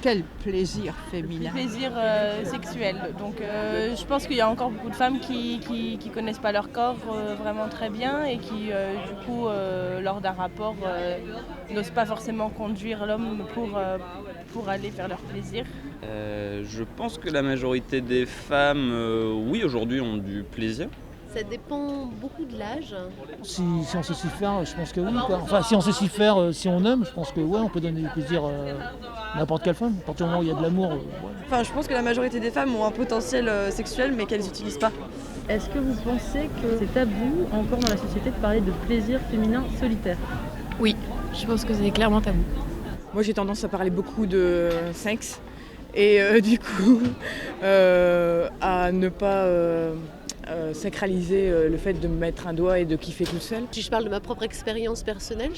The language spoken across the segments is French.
Quel plaisir féminin. Plaisir sexuel. Donc je pense qu'il y a encore beaucoup de femmes qui connaissent pas leur corps vraiment très bien et qui du coup lors d'un rapport n'osent pas forcément conduire l'homme pour aller faire leur plaisir. Je pense que la majorité des femmes, oui, aujourd'hui ont du plaisir. Ça dépend beaucoup de l'âge. Si on sait s'y faire, je pense que oui, quoi. Enfin, si on sait s'y faire, si on aime, je pense que ouais, on peut donner du plaisir à n'importe quelle femme. À partir du moment où il y a de l'amour, ouais. Enfin, je pense que la majorité des femmes ont un potentiel sexuel, mais qu'elles n'utilisent pas. Est-ce que vous pensez que c'est tabou encore dans la société de parler de plaisir féminin solitaire ? Oui, je pense que c'est clairement tabou. Moi j'ai tendance à parler beaucoup de sexe et du coup à ne pas sacraliser le fait de me mettre un doigt et de kiffer tout seul. Si je parle de ma propre expérience personnelle,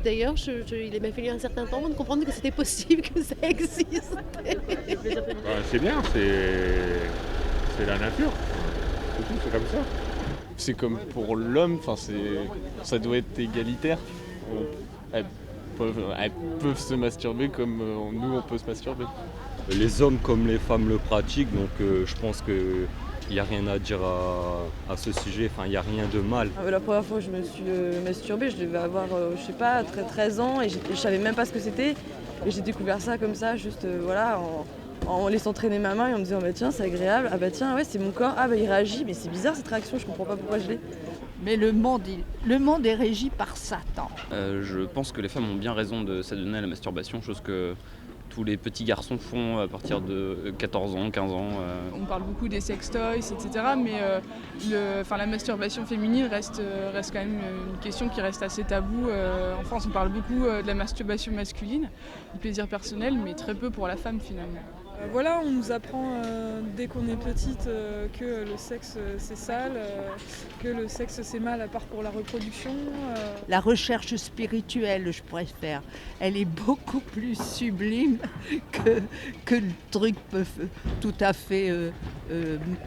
d'ailleurs il m'a fallu un certain temps avant de comprendre que c'était possible, que ça existait. C'est bien, c'est la nature, c'est tout, c'est comme ça. C'est comme pour l'homme, ça doit être égalitaire. Elles peuvent se masturber comme nous on peut se masturber. Les hommes comme les femmes le pratiquent, donc je pense qu'il n'y a rien à dire à ce sujet, enfin il n'y a rien de mal. La première fois que je me suis masturbée, je devais avoir, 13 ans et je savais même pas ce que c'était. Et j'ai découvert ça comme ça, juste en laissant traîner ma main et en me disant bah tiens c'est agréable, ah bah tiens ouais c'est mon corps, ah bah il réagit, mais c'est bizarre cette réaction, je comprends pas pourquoi je l'ai. Mais le monde est régi par Satan. Je pense que les femmes ont bien raison de s'adonner à la masturbation, chose que tous les petits garçons font à partir de 14 ans, 15 ans. On parle beaucoup des sextoys, etc. Mais la masturbation féminine reste quand même une question qui reste assez taboue. En France, on parle beaucoup de la masturbation masculine, du plaisir personnel, mais très peu pour la femme finalement. On nous apprend dès qu'on est petite que le sexe c'est sale, que le sexe c'est mal à part pour la reproduction. La recherche spirituelle, je préfère. Elle est beaucoup plus sublime que le truc tout à fait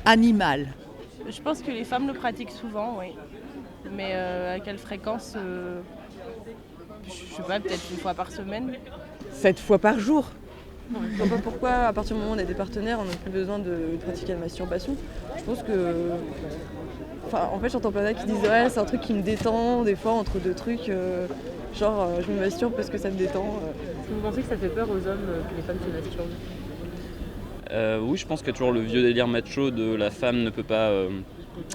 animal. Je pense que les femmes le pratiquent souvent, oui. Mais à quelle fréquence je sais pas, peut-être une fois par semaine. 7 fois par jour. Je vois pas pourquoi, à partir du moment où on a des partenaires, on n'a plus besoin de pratiquer la masturbation. Je pense que... en fait, j'entends plein de qui disent ouais, c'est un truc qui me détend, des fois, entre deux trucs, je me masturbe parce que ça me détend. Est-ce que vous pensez que ça fait peur aux hommes que les femmes se masturbent ? Oui, je pense qu'il y a toujours le vieux délire macho de la femme ne peut pas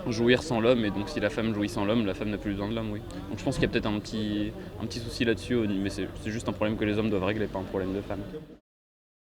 jouir sans l'homme, et donc si la femme jouit sans l'homme, la femme n'a plus besoin de l'homme, oui. Donc je pense qu'il y a peut-être un petit souci là-dessus, mais c'est juste un problème que les hommes doivent régler, pas un problème de femme.